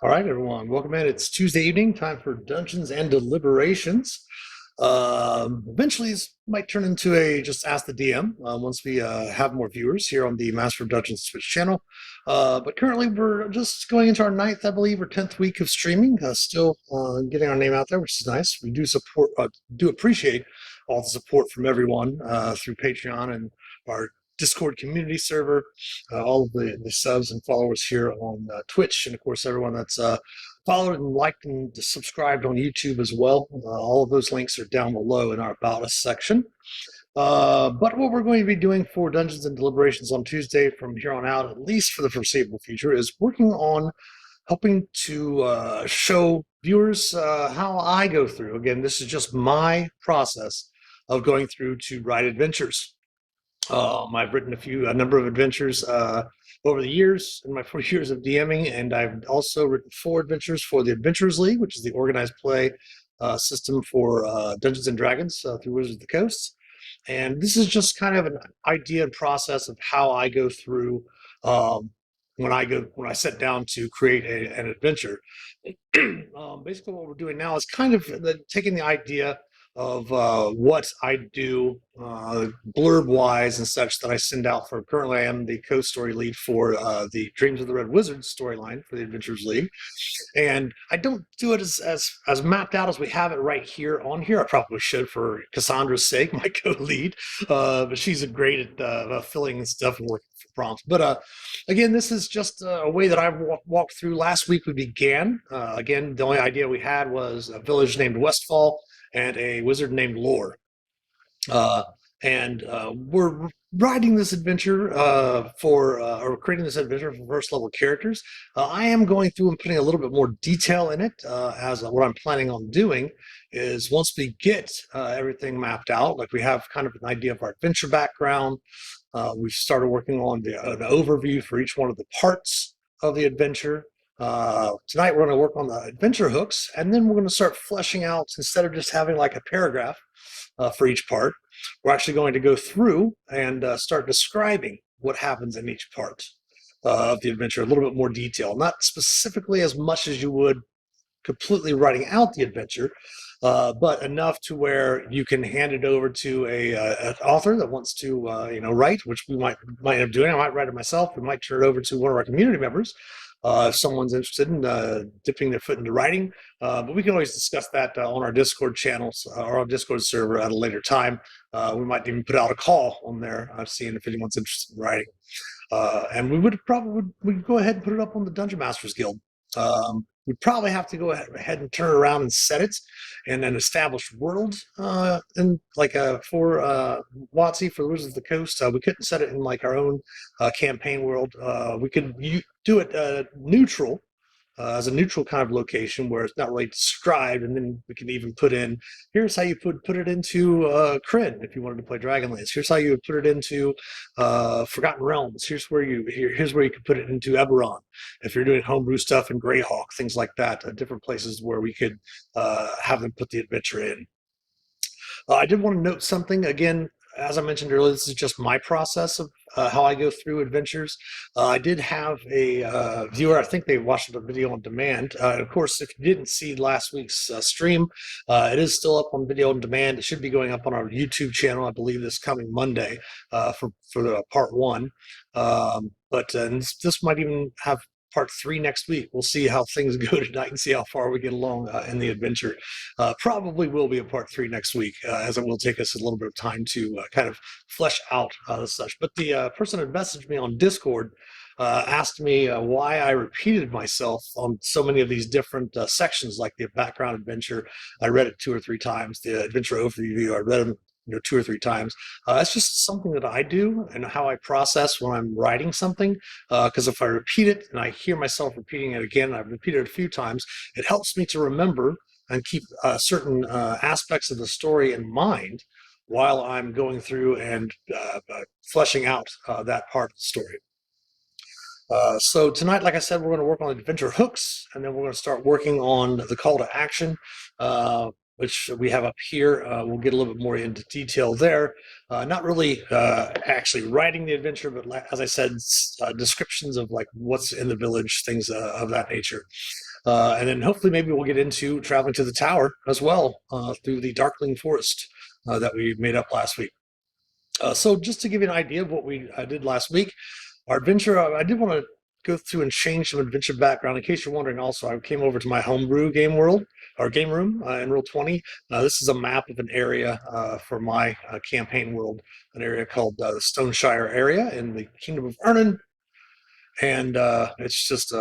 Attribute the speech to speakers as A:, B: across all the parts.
A: All right, everyone, welcome in. It's Tuesday evening, time for Dungeons and Deliberations. Eventually, this might turn into a just ask the DM once we have more viewers here on the Master of Dungeons Twitch channel. But currently, we're just going into our ninth, I believe, or 10th week of streaming. Still getting our name out there, which is nice. We do appreciate all the support from everyone through Patreon and our Discord community server, all of the subs and followers here on Twitch, and of course everyone that's followed and liked and subscribed on YouTube as well. All of those links are down below in our About Us section. But what we're going to be doing for Dungeons and Deliberations on Tuesday from here on out, at least for the foreseeable future, is working on helping to show viewers how I go through. Again, this is just my process of going through to write adventures. I've written a number of adventures over the years in my 4 years of DMing, and I've also written 4 adventures for the Adventurers League, which is the organized play system for Dungeons and Dragons through Wizards of the Coast. And this is just kind of an idea and process of how I go through when I sit down to create an adventure. Basically, what we're doing now is kind of taking the idea of what I do blurb-wise and such that I send out for. Currently, I am the co-story lead for the Dreams of the Red Wizard storyline for the Adventurers League, and I don't do it as mapped out as we have it right here on here. I probably should for Cassandra's sake, my co-lead, but she's a great at filling and stuff and working for prompts. But again, this is just a way that I've walked through. Last week we began. Again, the only idea we had was a village named Westfall and a wizard named Lore. And we're writing this adventure or creating this adventure for first level characters. I am going through and putting a little bit more detail in it as what I'm planning on doing is once we get everything mapped out, like we have kind of an idea of our adventure background, we've started working on an overview for each one of the parts of the adventure. Tonight we're going to work on the adventure hooks, and then we're going to start fleshing out, instead of just having like a paragraph for each part, we're actually going to go through and start describing what happens in each part of the adventure, a little bit more detail, not specifically as much as you would completely writing out the adventure, but enough to where you can hand it over to an author that wants to write, which we might end up doing. I might write it myself. We might turn it over to one of our community members if someone's interested in dipping their foot into writing. But we can always discuss that on our Discord channels or our Discord server at a later time. We might even put out a call on there, seeing if anyone's interested in writing. And we would we'd go ahead and put it up on the Dungeon Masters Guild. We'd probably have to go ahead and turn around and set it in an established world in like for WotC, for the Wizards of the Coast. We couldn't set it in like our own campaign world. We could do it neutral, as a neutral kind of location where it's not really described, and then we can even put in, here's how you put it into Kryn if you wanted to play Dragonlance. Here's how you would put it into Forgotten Realms. Here's where you could put it into Eberron if you're doing homebrew stuff in Greyhawk, things like that. Different places where we could have them put the adventure in. I did want to note something again. As I mentioned earlier, this is just my process of how I go through adventures. I did have a viewer, I think they watched the video on demand. Of course, if you didn't see last week's stream, it is still up on video on demand. It should be going up on our YouTube channel, I believe, this coming Monday for the part 1. But this might even have part 3 next week. We'll see how things go tonight and see how far we get along in the adventure. Probably will be a part 3 next week, as it will take us a little bit of time to kind of flesh out such. But the person that messaged me on Discord asked me why I repeated myself on so many of these different sections, like the background adventure. I read it 2 or 3 times. The adventure overview, I read them 2 or 3 times. It's just something that I do and how I process when I'm writing something. Because if I repeat it and I hear myself repeating it again, and I've repeated it a few times, it helps me to remember and keep certain aspects of the story in mind while I'm going through and fleshing out that part of the story. So tonight, like I said, we're going to work on the adventure hooks, and then we're going to start working on the call to action, which we have up here. We'll get a little bit more into detail there. Not really actually writing the adventure, but as I said, descriptions of like what's in the village, things of that nature. And then hopefully maybe we'll get into traveling to the tower as well through the Darkling Forest that we made up last week. So just to give you an idea of what we did last week, our adventure, I did want to go through and change some adventure background. In case you're wondering, also, I came over to my homebrew game world, or game room in Roll 20. This is a map of an area for my campaign world, an area called the Stoneshire area in the Kingdom of Ernan. And it's just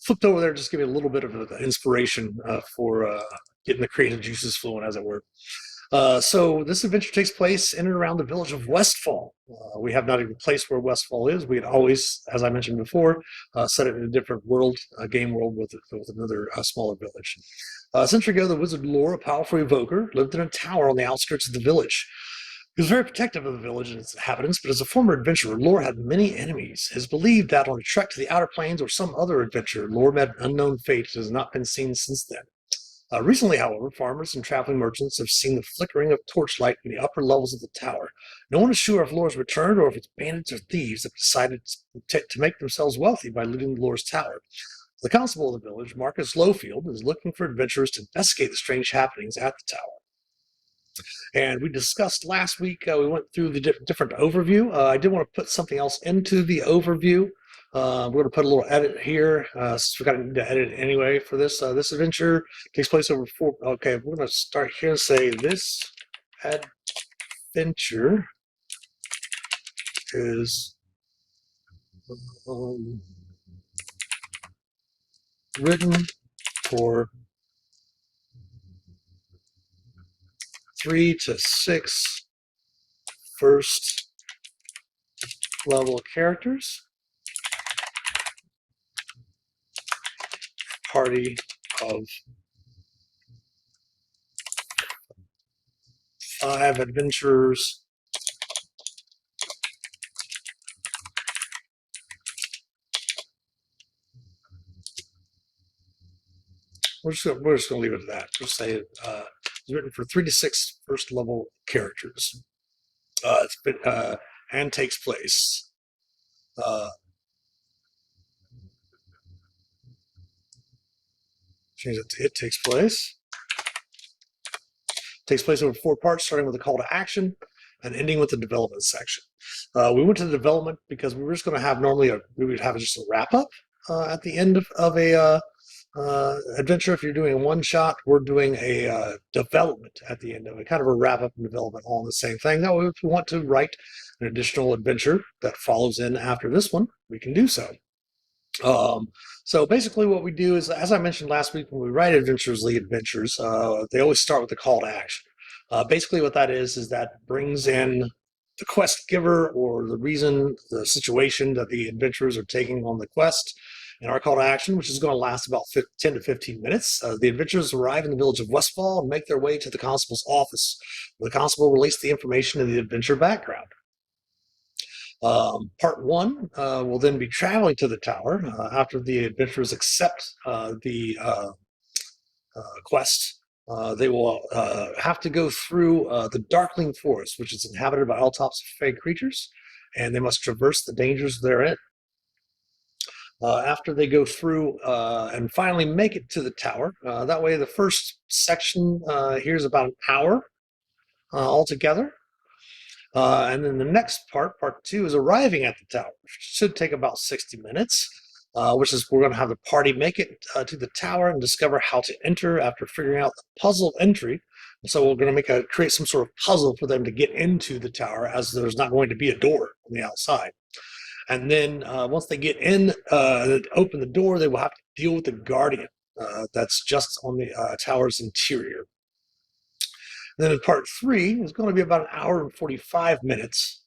A: flipped over there, just give you a little bit of inspiration for getting the creative juices flowing, as it were. So this adventure takes place in and around the village of Westfall. We have not even placed where Westfall is. We had always, as I mentioned before, set it in a different world, a game world with another smaller village. A century ago, the wizard Lore, a powerful evoker, lived in a tower on the outskirts of the village. He was very protective of the village and its inhabitants, but as a former adventurer, Lore had many enemies. It is believed that on a trek to the Outer Plains or some other adventure, Lore met an unknown fate that has not been seen since then. Recently, however, farmers and traveling merchants have seen the flickering of torchlight in the upper levels of the tower. No one is sure if Lore's returned or if it's bandits or thieves have decided to make themselves wealthy by looting Lore's tower. The constable of the village, Marcus Lowfield, is looking for adventurers to investigate the strange happenings at the tower. And we discussed last week, we went through the different overview. I did want to put something else into the overview. We're going to put a little edit here. Since we've got to edit anyway for this. This adventure takes place over 4. Okay, we're going to start here and say this adventure is written for 3 to 6 first level characters. Party of 5 adventurers. We're just going to leave it at that. We'll say it's written for 3 to 6 first level characters. It's been and takes place. Change it to it takes place. Takes place over 4 parts, starting with a call to action and ending with the development section. We went to the development because we were just going to have we would have just a wrap up at the end of a adventure. If you're doing a one shot, we're doing a development at the end of it, kind of a wrap up and development all in the same thing. Now, if we want to write an additional adventure that follows in after this one, we can do so. So basically what we do is, as I mentioned last week, when we write adventures, lead adventures, they always start with a call to action. Basically what that is that brings in the quest giver or the reason, the situation that the adventurers are taking on the quest. And our call to action, which is going to last about 10 to 15 minutes. The adventurers arrive in the village of Westfall and make their way to the constable's office. The constable releases the information in the adventure background. Part 1 will then be traveling to the tower after the adventurers accept the quest. They will have to go through the Darkling Forest, which is inhabited by all types of fey creatures, and they must traverse the dangers therein. After they go through and finally make it to the tower, that way the first section here is about an hour altogether. And then the next part, part 2, is arriving at the tower, which should take about 60 minutes, which is we're going to have the party make it to the tower and discover how to enter after figuring out the puzzle of entry. So we're going to create some sort of puzzle for them to get into the tower, as there's not going to be a door on the outside. And then once they get in, open the door, they will have to deal with the guardian that's just on the tower's interior. Then in part 3 is going to be about an hour and 45 minutes.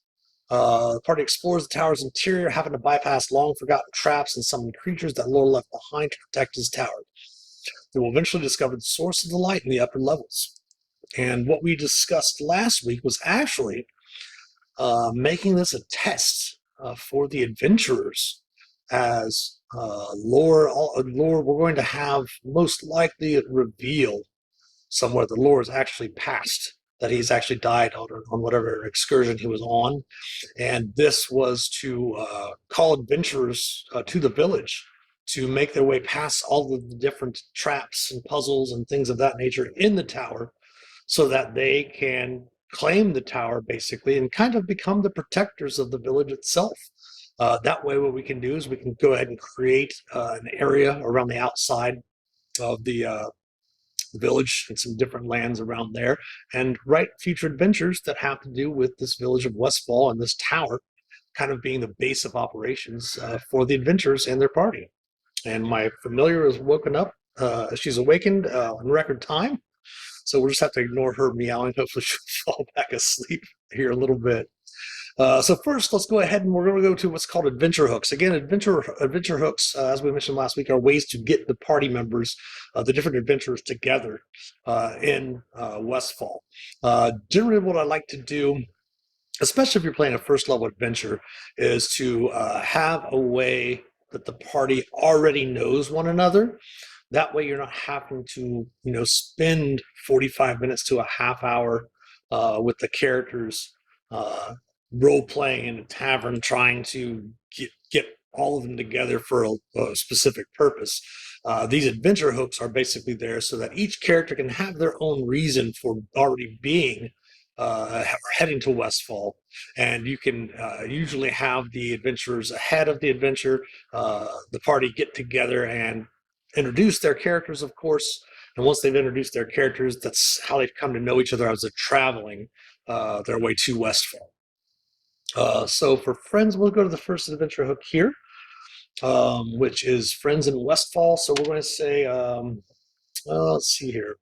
A: The party explores the tower's interior, having to bypass long forgotten traps and summon creatures that Lore left behind to protect his tower. They will eventually discover the source of the light in the upper levels. And what we discussed last week was actually making this a test for the adventurers, as Lore, we're going to have most likely reveal somewhere the Lore is actually passed, that he's actually died on whatever excursion he was on. And this was to call adventurers to the village to make their way past all of the different traps and puzzles and things of that nature in the tower so that they can claim the tower basically and kind of become the protectors of the village itself. That way, what we can do is we can go ahead and create an area around the outside of the village and some different lands around there and write future adventures that have to do with this village of Westfall and this tower kind of being the base of operations for the adventurers and their party. And my familiar is woken up. She's awakened in record time. So we'll just have to ignore her meowing. Hopefully she'll fall back asleep here a little bit. So first, let's go ahead and we're going to go to what's called adventure hooks. Again, adventure hooks, as we mentioned last week, are ways to get the party members, the different adventurers together in Westfall. Generally, what I like to do, especially if you're playing a first level adventure, is to have a way that the party already knows one another. That way you're not having to, spend 45 minutes to a half hour with the characters role playing in a tavern trying to get all of them together for a specific purpose. These adventure hooks are basically there so that each character can have their own reason for already being heading to Westfall, and you can usually have the adventurers ahead of the adventure, the party get together and introduce their characters, of course, and once they've introduced their characters, that's how they've come to know each other as they're traveling their way to Westfall. So for friends, we'll go to the first adventure hook here, which is Friends in Westfall. So we're going to say, let's see here.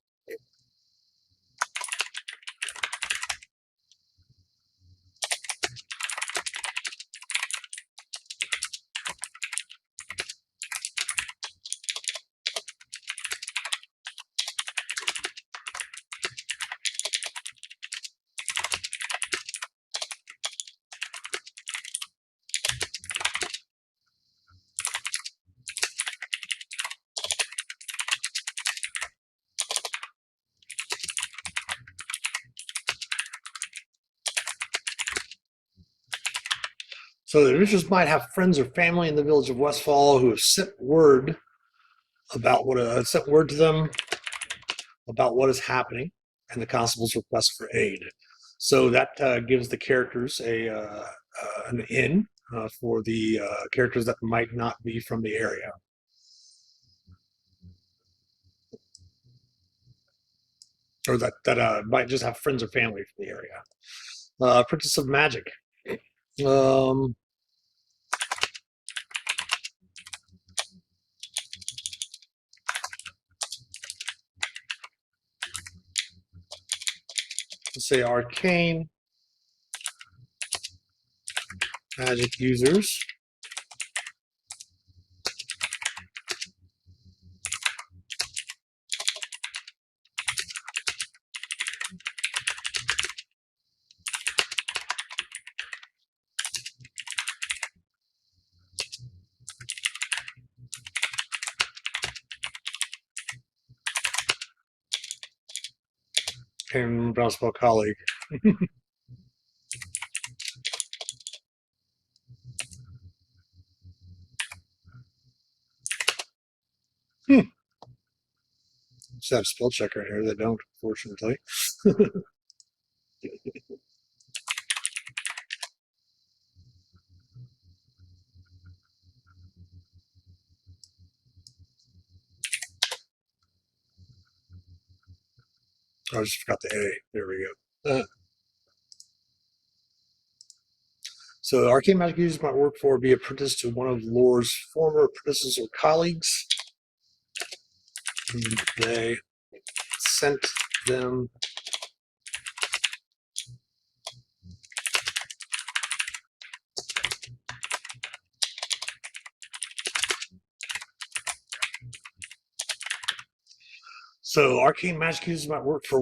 A: So the adventurers might have friends or family in the village of Westfall who have sent word to them about what is happening and the constable's request for aid. So that gives the characters an in for the characters that might not be from the area. Or that might just have friends or family from the area. Princess of Magic. Um, let's say arcane magic users. And Brownspell colleague. Just have spell check right here. They don't, fortunately. I just forgot the A. There we go. So arcane magic users might work for be apprenticed to one of Lore's former apprentices or colleagues. And they sent them So arcane magic users might work for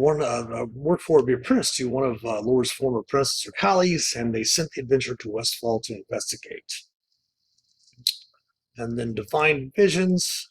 A: be apprenticed to one of Lore's former apprentices or colleagues, and they sent the adventurer to Westfall to investigate. And then divine visions.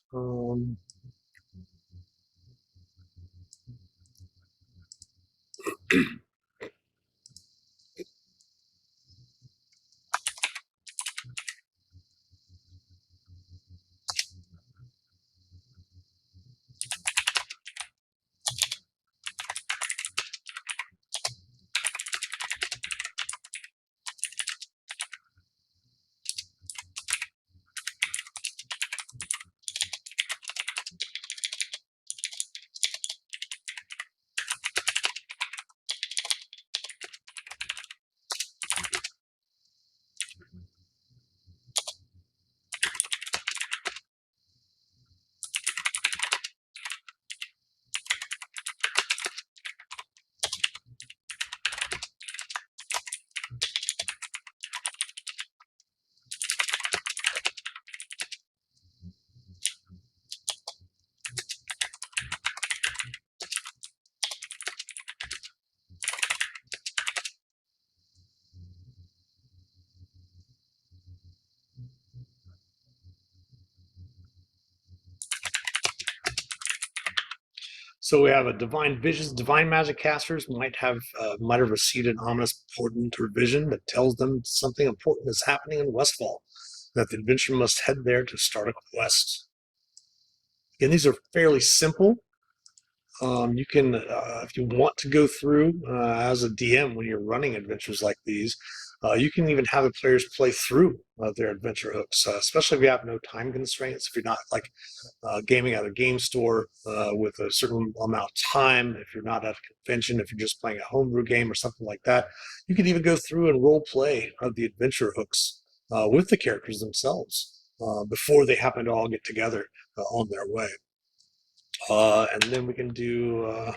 A: So we have a divine visions. Divine magic casters might have received an ominous portent or vision that tells them something important is happening in Westfall, that the adventurer must head there to start a quest. Again, these are fairly simple. You can, if you want to go through as a DM when you're running adventures like these, you can even have the players play through their adventure hooks, especially if you have no time constraints. If you're not like gaming at a game store with a certain amount of time, if you're not at a convention, if you're just playing a homebrew game or something like that, you can even go through and role play the adventure hooks with the characters themselves before they happen to all get together on their way. And then we can do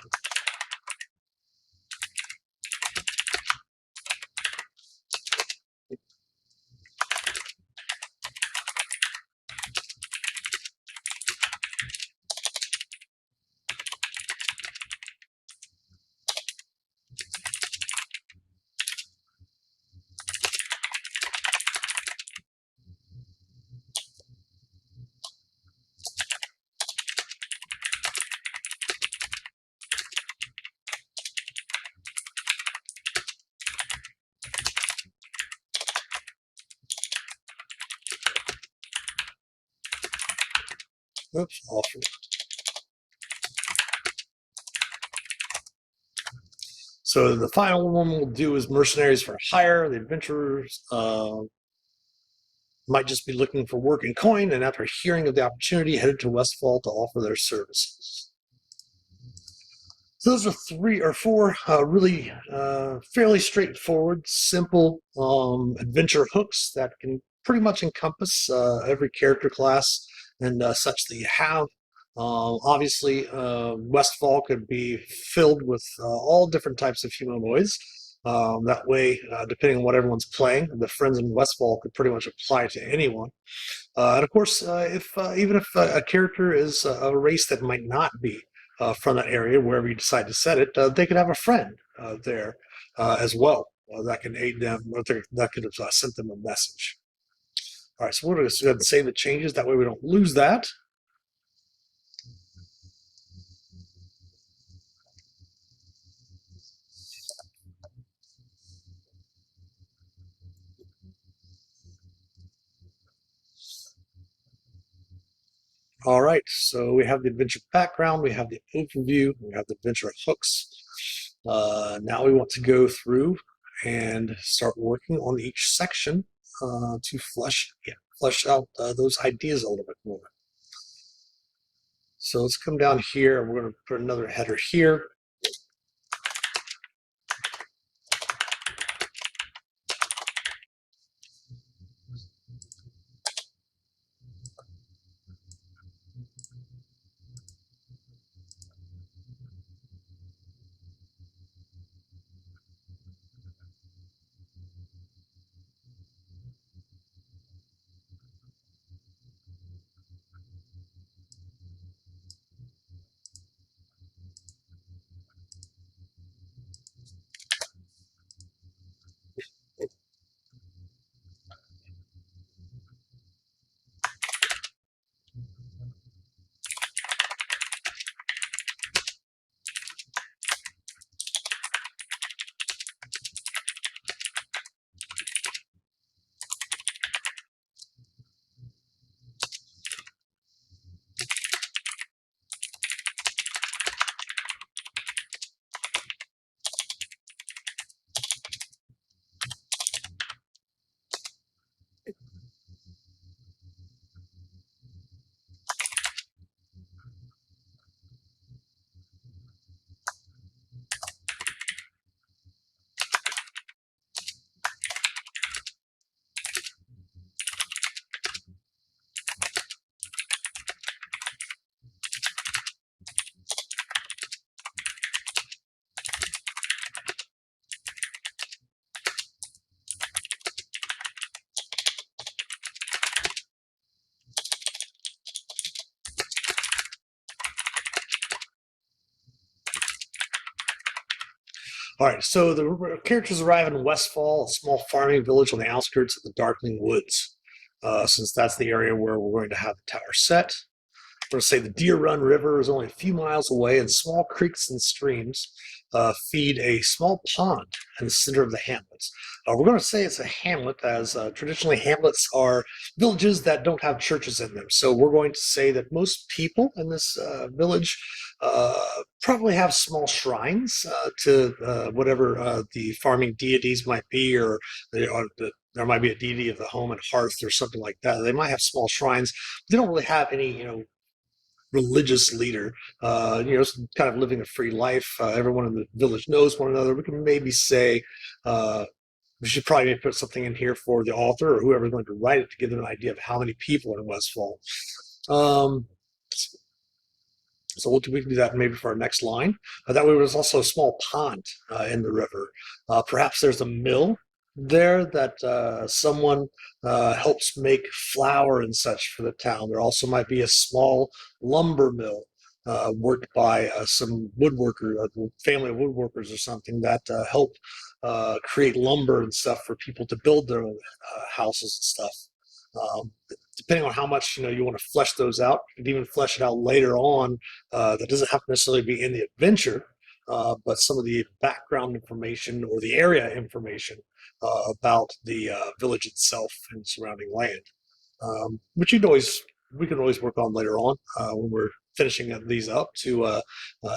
A: oops, awful. So the final one we'll do is mercenaries for hire. The adventurers might just be looking for work and coin, and after hearing of the opportunity, headed to Westfall to offer their services. So those are 3 or 4 really fairly straightforward, simple adventure hooks that can pretty much encompass every character class and such that you have. Obviously, Westfall could be filled with all different types of humanoids. That way, depending on what everyone's playing, the friends in Westfall could pretty much apply to anyone. And of course, if even if a character is a race that might not be from that area, wherever you decide to set it, they could have a friend there as well that can aid them, or that could have sent them a message. All right, so we're going to go ahead and save the changes. That way we don't lose that. All right, so we have the adventure background, we have the overview, we have the adventure hooks. Now we want to go through and start working on each section to flesh out those ideas a little bit more. So let's come down here, and we're going to put another header here. All right, so the characters arrive in Westfall, a small farming village on the outskirts of the Darkling Woods, since that's the area where we're going to have the tower set. going to say the Deer Run River is only a few miles away, and small creeks and streams feed a small pond in the center of the hamlet. We're going to say it's a hamlet, as traditionally hamlets are villages that don't have churches in them. So we're going to say that most people in this village probably have small shrines to whatever the farming deities might be, or there might be a deity of the home and hearth or something like that. They might have small shrines. They don't really have any, religious leader, kind of living a free life. Everyone in the village knows one another. We can maybe say, we should probably maybe put something in here for the author or whoever's going to write it to give them an idea of how many people are in Westfall. So we can do that maybe for our next line. That way there's also a small pond in the river. Perhaps there's a mill there that someone helps make flour and such for the town. There also might be a small lumber mill worked by some woodworker, family of woodworkers or something that help create lumber and stuff for people to build their own houses and stuff. Depending on how much you want to flesh those out, you can even flesh it out later on. That doesn't have to necessarily be in the adventure, but some of the background information or the area information about the village itself and surrounding land, which we can always work on later on when we're finishing these up to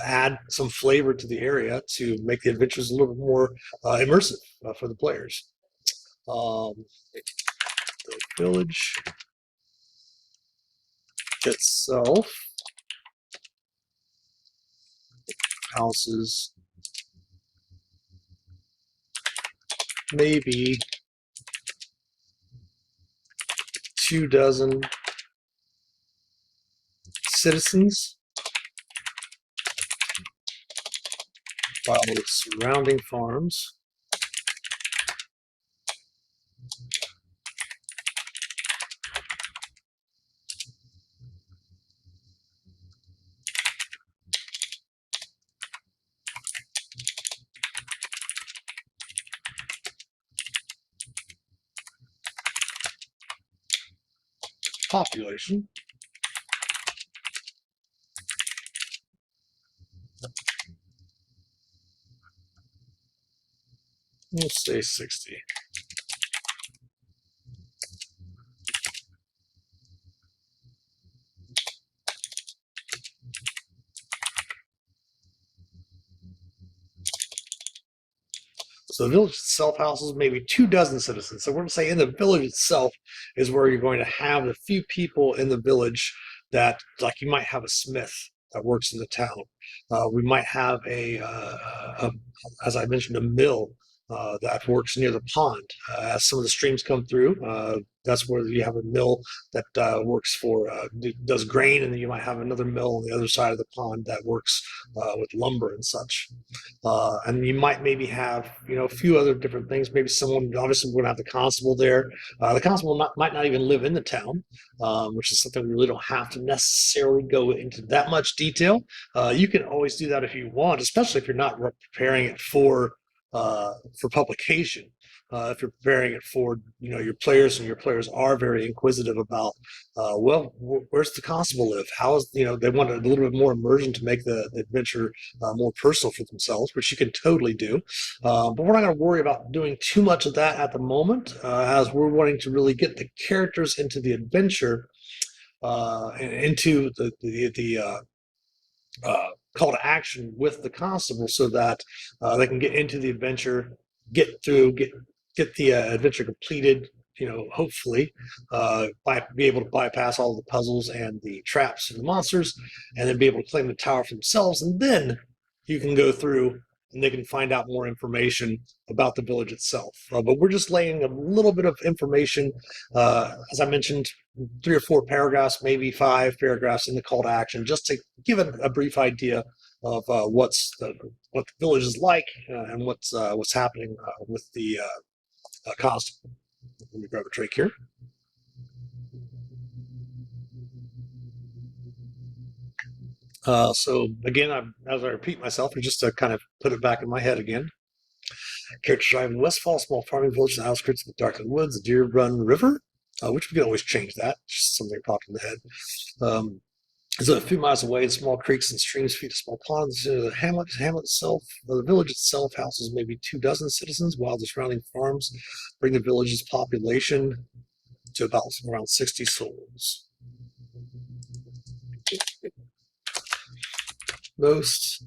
A: add some flavor to the area to make the adventures a little bit more immersive for the players. The village itself houses maybe 24 citizens, while the surrounding farms population we'll say 60. So the village itself houses maybe 24 citizens. So we're going to say in the village itself is where you're going to have the few people in the village that, like, you might have a smith that works in the town. We might have as I mentioned, a mill that works near the pond. As some of the streams come through, that's where you have a mill that works for does grain, and then you might have another mill on the other side of the pond that works with lumber and such. And you might maybe have a few other different things. Maybe someone, obviously we're going to have the constable there. The constable might not even live in the town, which is something we really don't have to necessarily go into that much detail. You can always do that if you want, especially if you're not preparing it for publication. If you're preparing it for your players, and your players are very inquisitive about where's the constable live, how is they want a little bit more immersion to make the adventure more personal for themselves, which you can totally do, but we're not going to worry about doing too much of that at the moment, as we're wanting to really get the characters into the adventure and into the call to action with the constable, so that they can get into the adventure, get the adventure completed, hopefully be able to bypass all the puzzles and the traps and the monsters, and then be able to claim the tower for themselves. And then you can go through and they can find out more information about the village itself. But we're just laying a little bit of information, as I mentioned, 3 or 4 paragraphs, maybe 5 paragraphs in the call to action, just to give a brief idea of what the village is like, and what's happening with the constable. Let me grab a drink here. So again, as I repeat myself, just to kind of put it back in my head again. Characters arrive in Westfall, small farming village in the outskirts of the Darkland Woods, the Deer Run River, which we can always change that. Just something popped in the head. So a few miles away, small creeks and streams feed to small ponds. The hamlet itself, the village itself, houses maybe 24 citizens, while the surrounding farms bring the village's population to about around 60 souls. Most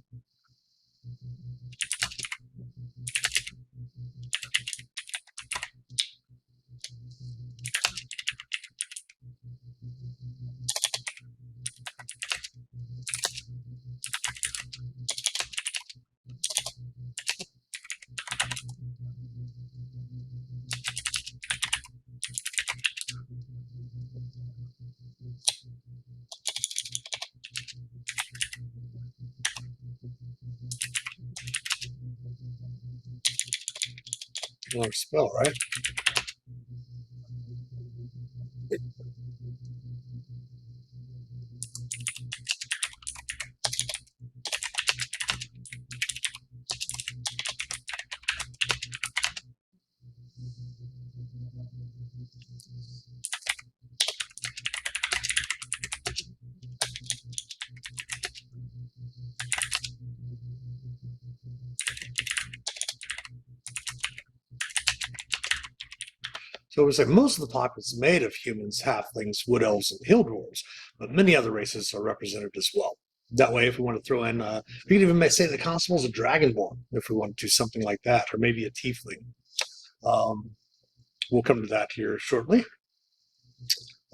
A: another spell, right? So we say most of the populace is made of humans, halflings, wood elves, and hill dwarves, but many other races are represented as well. That way, if we want to throw in, we could even say the constable's a dragonborn if we want to do something like that, or maybe a tiefling. Um, we'll come to that here shortly.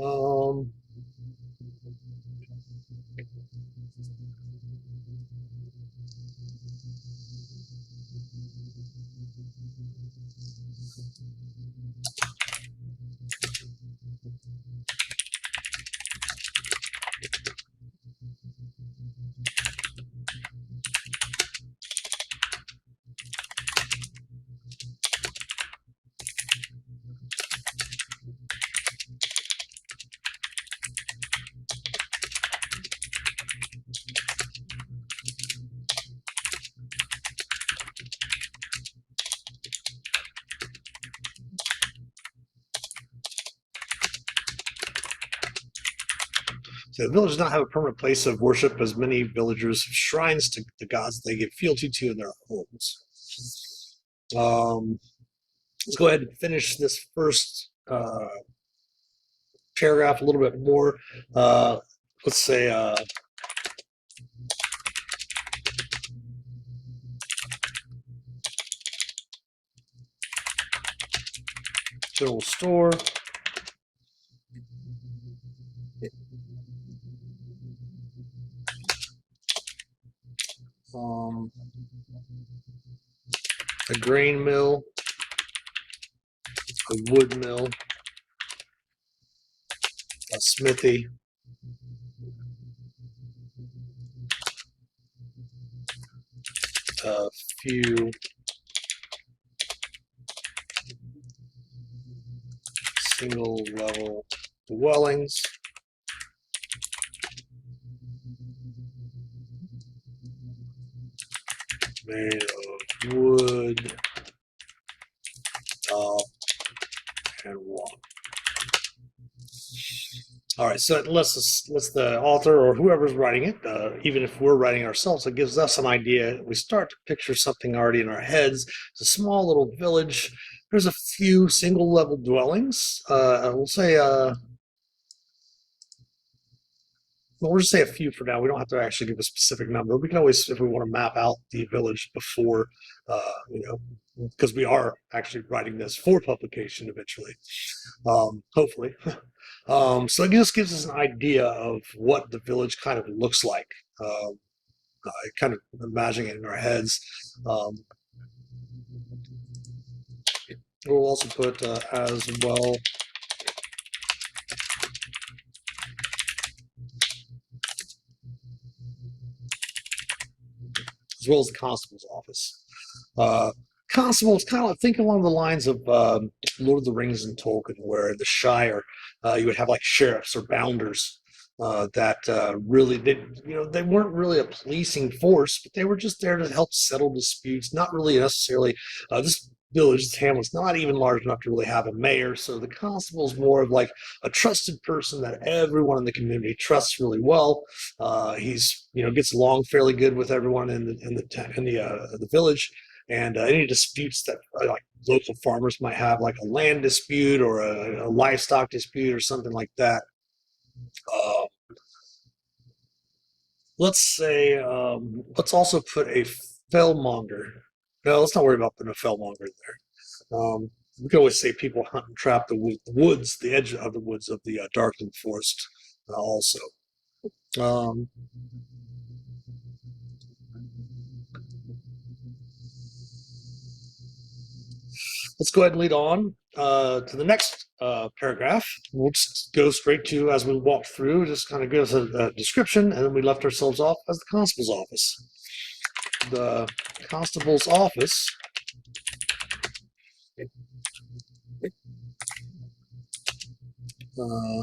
A: Um, So the village does not have a permanent place of worship, as many villagers have shrines to the gods they give fealty to in their homes. Let's go ahead and finish this first paragraph a little bit more. Let's say general store. A grain mill, a wood mill, a smithy, a few single level dwellings, made of wood, and one. All right, so it lets the author or whoever's writing it, even if we're writing ourselves, it gives us an idea. We start to picture something already in our heads. It's a small little village. There's a few single level dwellings. We'll say we'll just say a few for now. We don't have to actually give a specific number. We can always, if we want to map out the village before, because we are actually writing this for publication eventually, hopefully. So it just gives us an idea of what the village kind of looks like. Kind of imagining it in our heads. We'll also put as well as the constable's office. Constable is kind of think along the lines of Lord of the Rings and Tolkien, where in the Shire you would have like sheriffs or bounders that really they weren't really a policing force, but they were just there to help settle disputes. Not really necessarily this village, this town was not even large enough to really have a mayor. So the constable is more of like a trusted person that everyone in the community trusts really well. He's gets along fairly good with everyone in the village, and any disputes that like local farmers might have, like a land dispute or a livestock dispute or something like that. Uh, let's also put a fellmonger. No, let's not worry about putting a fellmonger there. We can always say people hunt and trap the woods, the edge of the woods of the darkling forest, also. Um, let's go ahead and lead on to the next paragraph. We'll just go straight to, as we walk through, just kind of give us a description, and then we left ourselves off as the constable's office. The constable's office uh,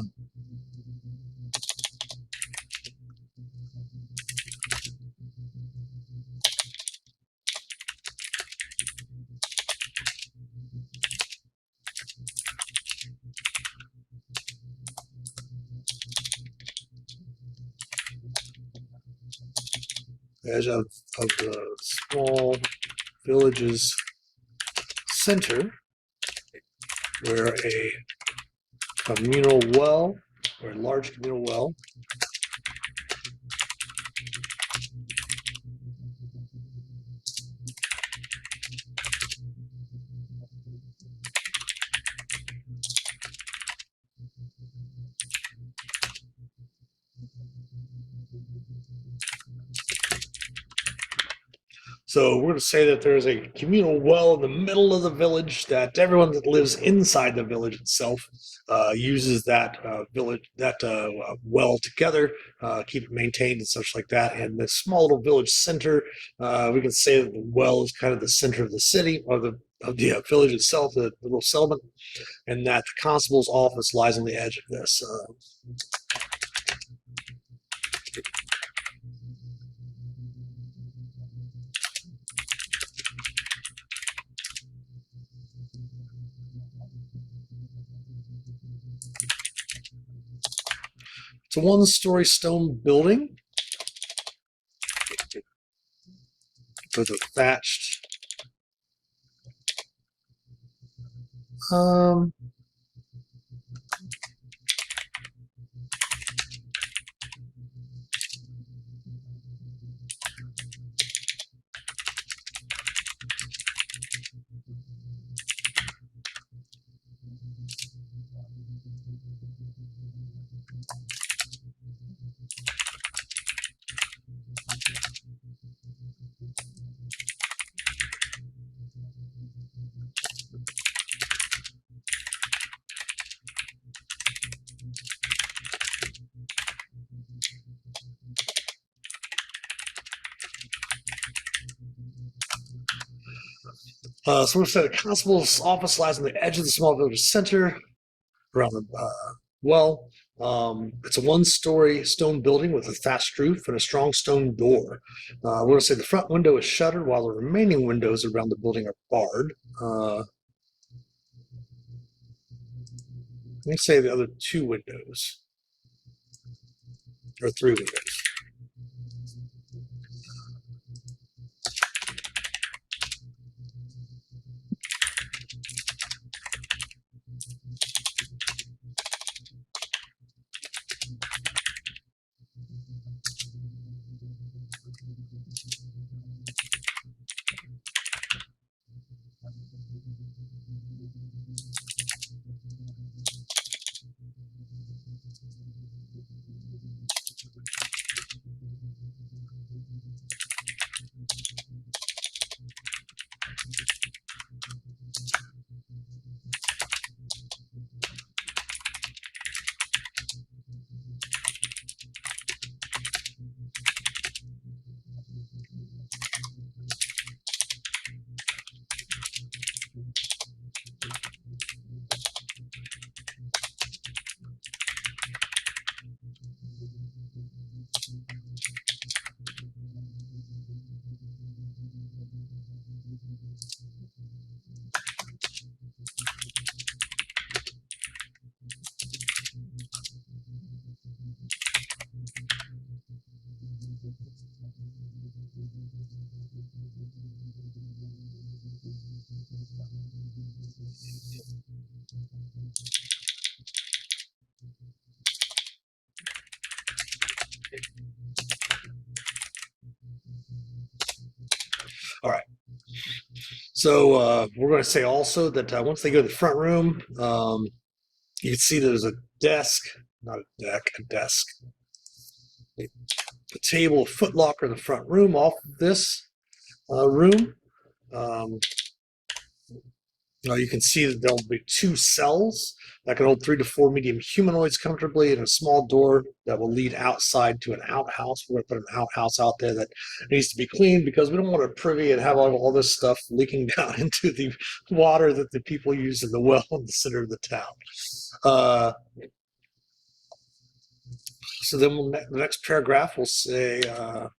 A: edge of the small village's center, where a communal well, or a large communal well, so we're going to say that there's a communal well in the middle of the village that everyone that lives inside the village itself uses that well together, keep it maintained and such like that. And the small little village center, we can say that the well is kind of the center of the city or the village itself, the little settlement, and that the constable's office lies on the edge of this. It's a one-story stone building with a thatched um, so we said the constable's office lies on the edge of the small village center around the well. It's a one-story stone building with a thatched roof and a strong stone door. We're going to say the front window is shuttered while the remaining windows around the building are barred. Let me say the other two windows, or three windows. All right. So we're going to say also that once they go to the front room, you can see there's a desk, not a deck, a desk, a table, a footlocker in the front room. Off of this room, um, you can see that there'll be two cells that can hold 3 to 4 medium humanoids comfortably, and a small door that will lead outside to an outhouse. We're going to put an outhouse out there that needs to be cleaned because we don't want a privy and have all this stuff leaking down into the water that the people use in the well in the center of the town. So then the next paragraph will say, that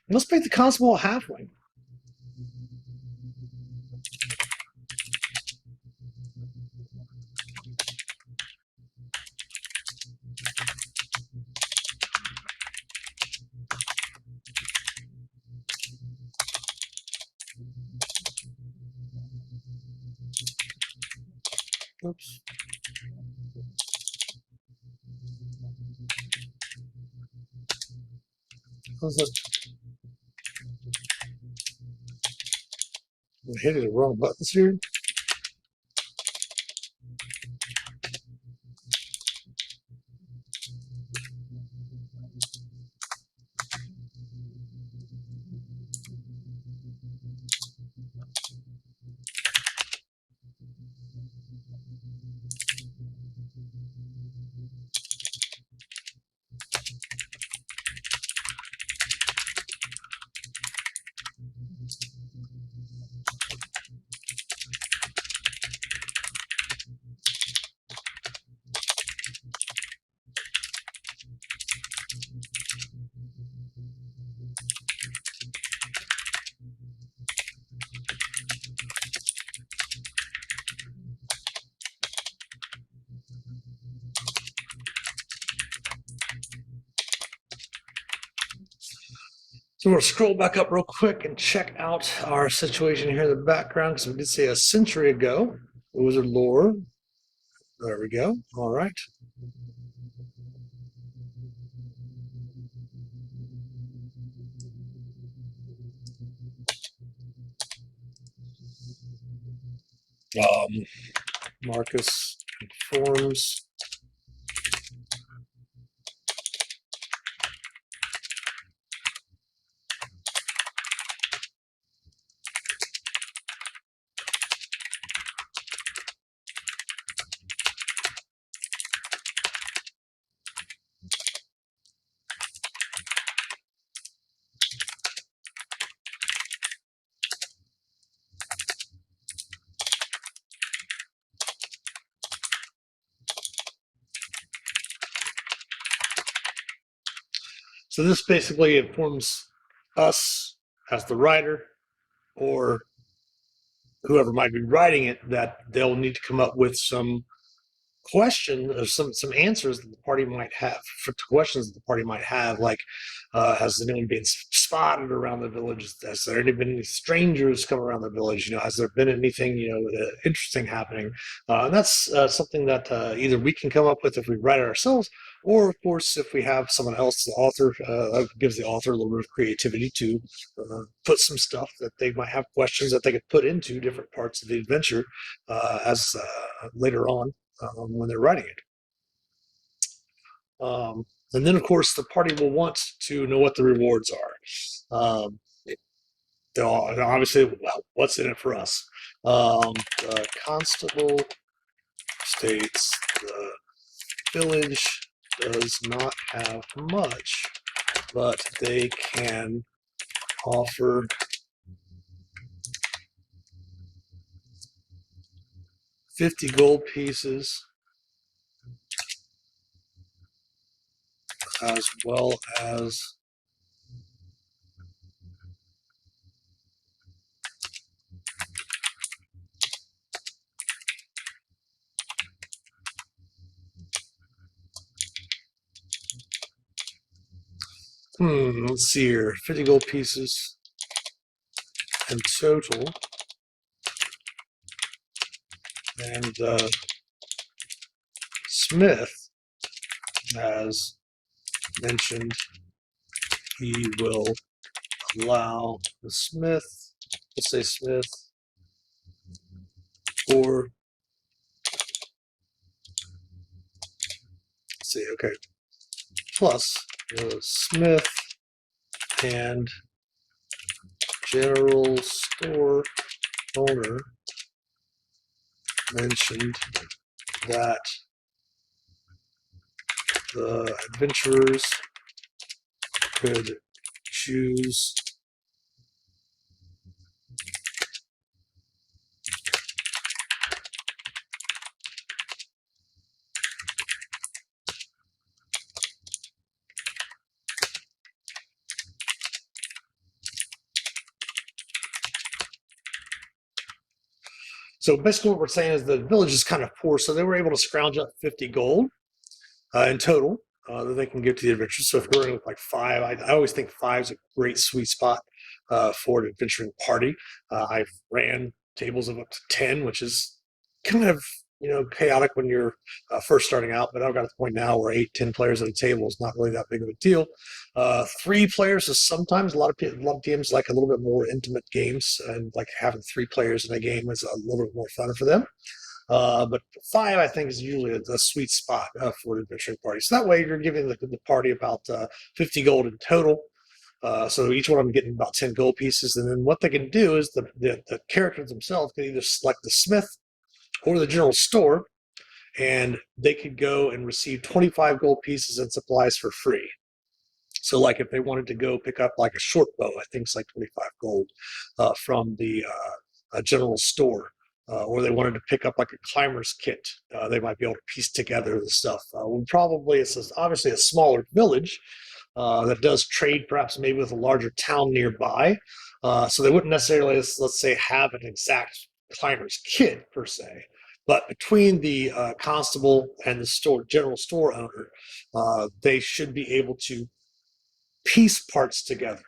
A: let's make the constable a halfling. Oops. I'm hitting the wrong buttons here. So we'll scroll back up real quick and check out our situation here in the background, because we did say a century ago, wizard lore. There we go. All right. Marcus informs. So this basically informs us as the writer, or whoever might be writing it, that they'll need to come up with some question or some answers that the party might have for questions that the party might have, like has anyone been spotted around the village? Has there been any strangers come around the village? Has there been anything interesting happening? And that's something that either we can come up with if we write it ourselves, or of course if we have someone else, the author, gives the author a little bit of creativity to put some stuff that they might have questions that they could put into different parts of the adventure as later on when they're writing it. And then, of course, the party will want to know what the rewards are. They'll obviously, well, what's in it for us? The constable states the village does not have much, but they can offer 50 gold pieces as well as Let's see here. 50 gold pieces in total. And Smith has mentioned he will allow the Smith, let's say Smith, or let's see, okay, plus the Smith and general store owner mentioned that the adventurers could choose so basically what we're saying is the village is kind of poor, so they were able to scrounge up 50 gold in total that they can give to the adventurers. So if you're running with like five, I always think five is a great sweet spot for an adventuring party. I've ran tables of up to 10, which is kind of chaotic when you're first starting out, but I've got to the point now where 8, 10 players at a table is not really that big of a deal. 3 players is sometimes a lot of teams like a little bit more intimate games, and like having 3 players in a game is a little bit more fun for them. But 5, I think, is usually a sweet spot for an adventuring party. So that way you're giving the party about 50 gold in total. So each one of them getting about 10 gold pieces. And then what they can do is the characters themselves can either select the smith or the general store, and they could go and receive 25 gold pieces and supplies for free. So like if they wanted to go pick up like a short bow, I think it's like 25 gold from the general store. Or they wanted to pick up like a climber's kit, they might be able to piece together the stuff. Probably it's obviously a smaller village that does trade, perhaps maybe with a larger town nearby. So they wouldn't necessarily, let's say, have an exact climber's kit per se. But between the constable and the general store owner, they should be able to piece parts together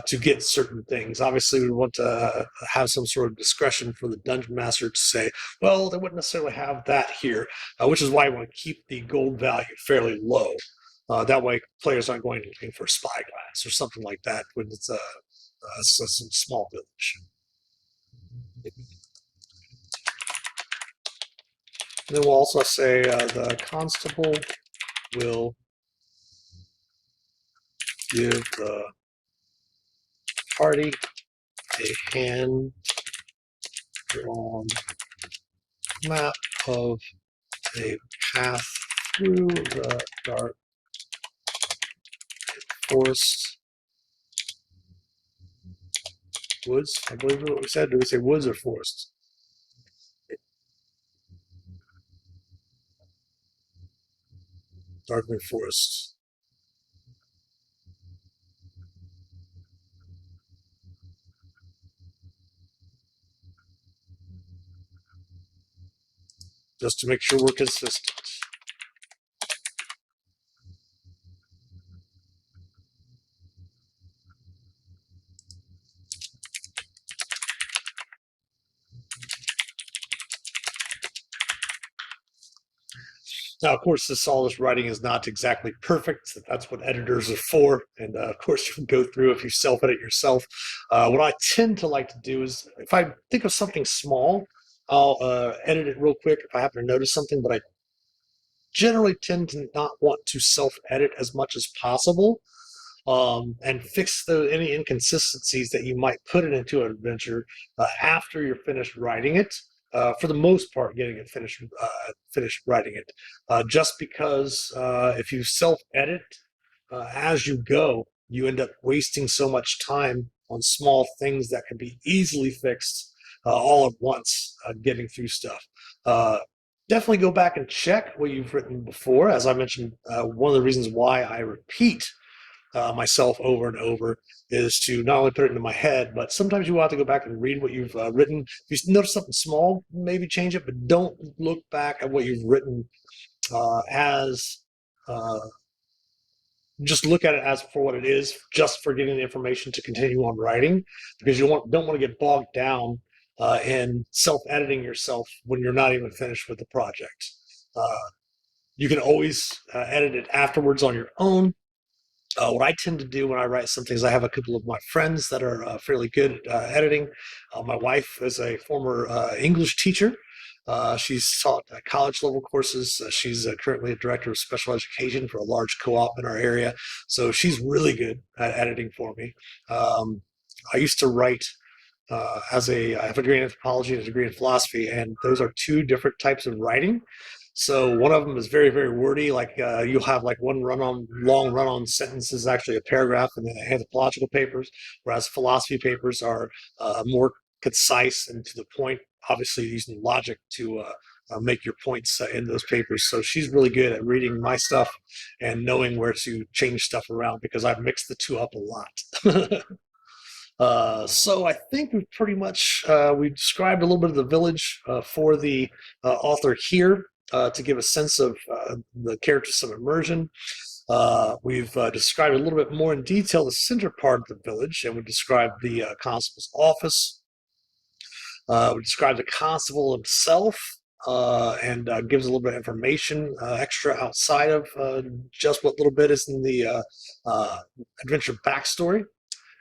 A: to get certain things. Obviously, we want to have some sort of discretion for the dungeon master to say, well, they wouldn't necessarily have that here, which is why I want to keep the gold value fairly low. That way, players aren't going looking for spyglass or something like that when it's a small village. And then we'll also say the constable will give the party a hand-drawn map of a path through the dark forest woods. I believe what we said. Did we say woods or forest? Darkling forest. Just to make sure we're consistent. Now, of course, all this writing is not exactly perfect. That's what editors are for. And of course, you can go through if you self-edit yourself. What I tend to like to do is, if I think of something small, I'll edit it real quick if I happen to notice something, but I generally tend to not want to self-edit as much as possible. And fix any inconsistencies that you might put it into an adventure after you're finished writing it. For the most part, getting it finished writing it. Just because if you self-edit as you go, you end up wasting so much time on small things that can be easily fixed all at once, getting through stuff. Definitely go back and check what you've written before. As I mentioned, one of the reasons why I repeat myself over and over is to not only put it into my head, but sometimes you will have to go back and read what you've written. If you notice something small, maybe change it, but don't look back at what you've written as just look at it as for what it is, just for getting the information to continue on writing, because don't want to get bogged down in self-editing yourself when you're not even finished with the project. You can always edit it afterwards on your own. What I tend to do when I write something is I have a couple of my friends that are fairly good at editing. My wife is a former English teacher. She's taught college level courses. She's currently a director of special education for a large co-op in our area. So she's really good at editing for me. I used to write I have a degree in anthropology and a degree in philosophy, and those are two different types of writing. So one of them is very, very wordy. Like you'll have like one long run-on sentence is actually a paragraph in the anthropological papers, whereas philosophy papers are more concise and to the point. Obviously, using logic to make your points in those papers. So she's really good at reading my stuff and knowing where to change stuff around because I've mixed the two up a lot. So I think we've pretty much we described a little bit of the village for the author here to give a sense of the characters of immersion. We've described a little bit more in detail the center part of the village, and we described the constable's office. We described the constable himself, and gives a little bit of information extra outside of just what little bit is in the adventure backstory.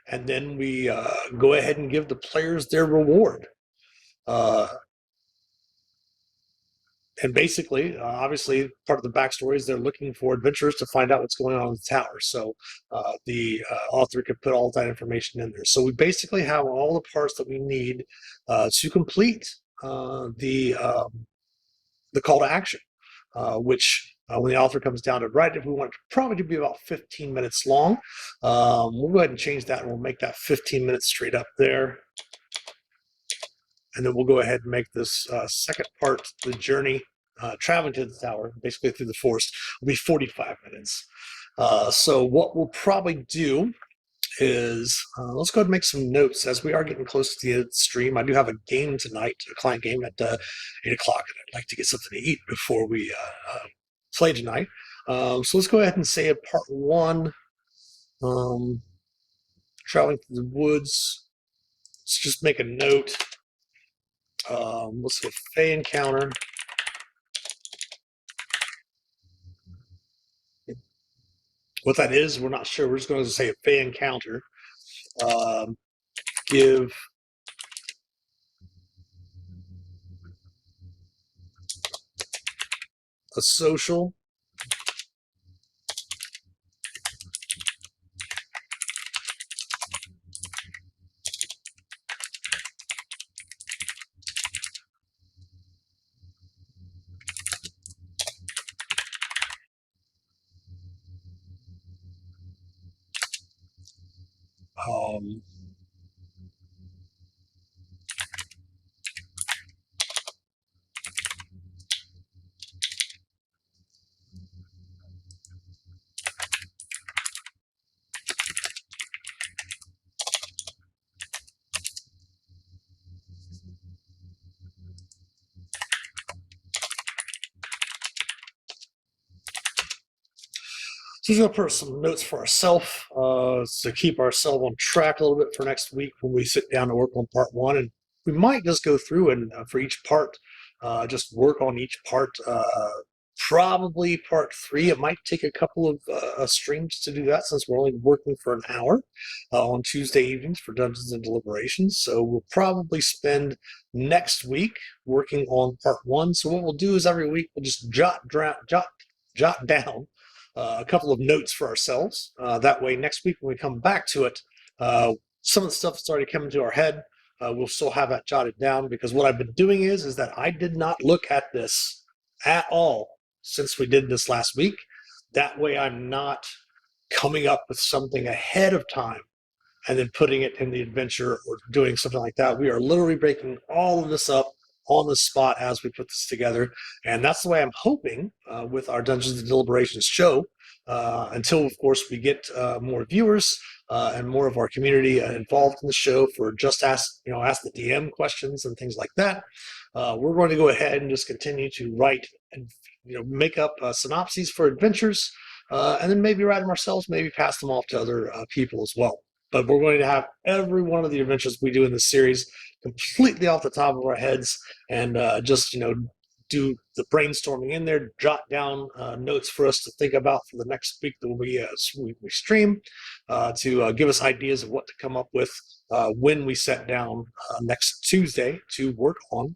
A: And then we go ahead and give the players their reward. And basically, obviously, part of the backstory is they're looking for adventurers to find out what's going on in the tower. So the author could put all that information in there. So we basically have all the parts that we need to complete the call to action, which when the author comes down to write it, we want it probably to be about 15 minutes long. We'll go ahead and change that, and we'll make that 15 minutes straight up there. And then we'll go ahead and make this second part, the journey, traveling to the tower, basically through the forest, will be 45 minutes. So what we'll probably do is let's go ahead and make some notes as we are getting close to the end of the stream. I do have a game tonight, a client game at 8 o'clock, and I'd like to get something to eat before we play tonight. So let's go ahead and say a part one, traveling through the woods. Let's just make a note. Let's say Fey encounter. What that is, we're not sure. We're just going to say a Fey encounter. Give a social um, So we're going to put some notes for ourselves to keep ourselves on track a little bit for next week when we sit down to work on part one. And we might just go through and for each part, just work on each part. Probably part three. It might take a couple of streams to do that since we're only working for an hour on Tuesday evenings for Dungeons and Deliberations. So we'll probably spend next week working on part one. So what we'll do is every week we'll just jot down a couple of notes for ourselves. That way, next week when we come back to it, some of the stuff that's already coming to our head, we'll still have that jotted down. Because what I've been doing is that I did not look at this at all since we did this last week. That way, I'm not coming up with something ahead of time and then putting it in the adventure or doing something like that. We are literally breaking all of this up on the spot as we put this together. And that's the way I'm hoping with our Dungeons and Deliberations show, until, of course, we get more viewers and more of our community involved in the show for just ask the DM questions and things like that. We're going to go ahead and just continue to write and make up synopses for adventures. and then maybe write them ourselves, maybe pass them off to other people as well. But we're going to have every one of the adventures we do in this series completely off the top of our heads, and just do the brainstorming in there, jot down notes for us to think about for the next week that we stream, to give us ideas of what to come up with when we sit down next Tuesday to work on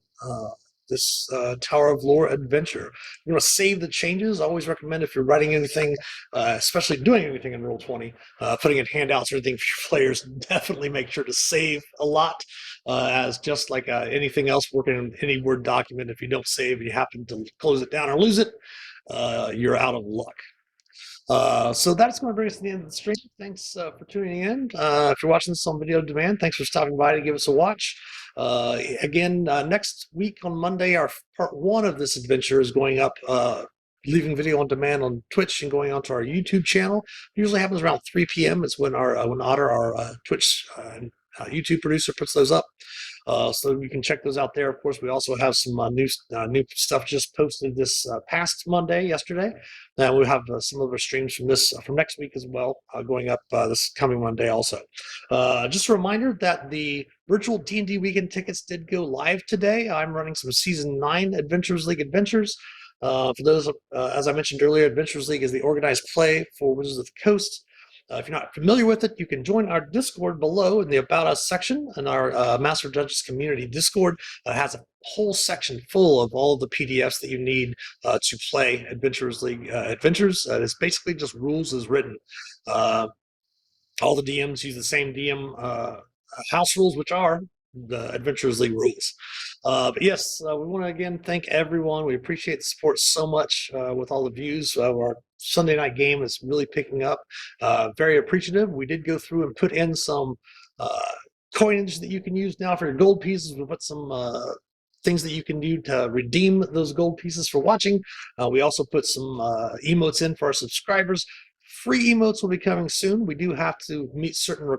A: this Tower of Lore adventure. You want to save the changes. I always recommend, if you're writing anything, especially doing anything in Roll20, putting in handouts or anything for your players, definitely make sure to save a lot. As just like anything else working in any Word document, if you don't save, you happen to close it down or lose it, you're out of luck. So that's going to bring us to the end of the stream. Thanks for tuning in. If you're watching this on video demand, thanks for stopping by to give us a watch. Again, next week on Monday, our part one of this adventure is going up, leaving video on demand on Twitch and going onto our YouTube channel. It usually happens around 3 p.m. It's when when Otter, our Twitch YouTube producer, puts those up. So you can check those out there. Of course, we also have some new stuff just posted this past Monday, yesterday. And we'll have some of our streams from next week as well, going up this coming Monday also. Just a reminder that the virtual D&D weekend tickets did go live today. I'm running some Season 9 Adventures League adventures. For those, as I mentioned earlier, Adventures League is the organized play for Wizards of the Coast. If you're not familiar with it, you can join our Discord below in the About Us section, and our Master Dungeons community Discord has a whole section full of all of the PDFs that you need to play Adventures League adventures. It's basically just rules as written. All the DMs use the same DM house rules, which are the Adventures League rules. But yes, we want to again thank everyone. We appreciate the support so much with all the views. Our Sunday night game is really picking up. Very appreciative. We did go through and put in some coinage that you can use now for your gold pieces. We put some things that you can do to redeem those gold pieces for watching. We also put some emotes in for our subscribers. Free emotes will be coming soon. We do have to meet certain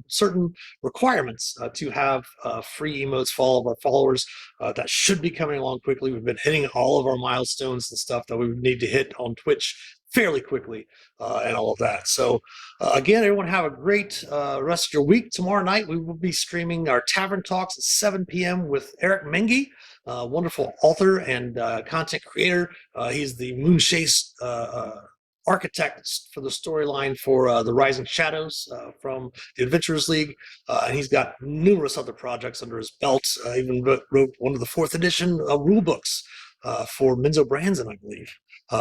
A: certain requirements to have free emotes for all of our followers. That should be coming along quickly. We've been hitting all of our milestones and stuff that we need to hit on Twitch fairly quickly, and all of that. So again, everyone have a great rest of your week. Tomorrow night we will be streaming our Tavern Talks at 7 p.m. with Eric Mengi, wonderful author and content creator. He's the Moonchase architect for the storyline for the Rising Shadows from the Adventurers League. And he's got numerous other projects under his belt. Even wrote one of the 4th edition rule books for Minzo Branson, I believe,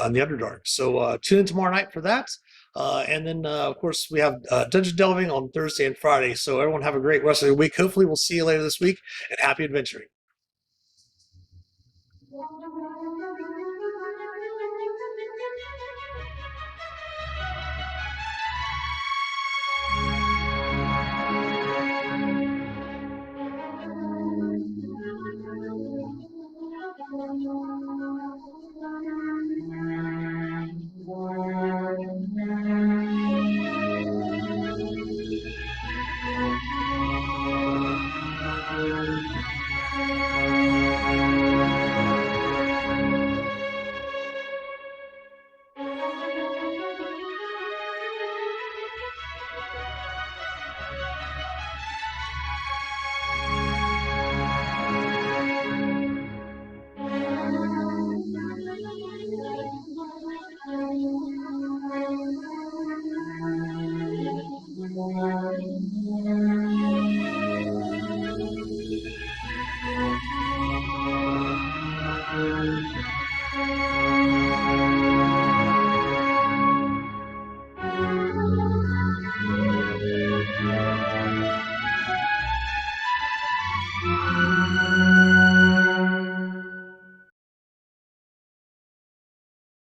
A: in the Underdark. So tune in tomorrow night for that. And then, of course, we have Dungeon Delving on Thursday and Friday. So everyone have a great rest of the week. Hopefully we'll see you later this week, and happy adventuring.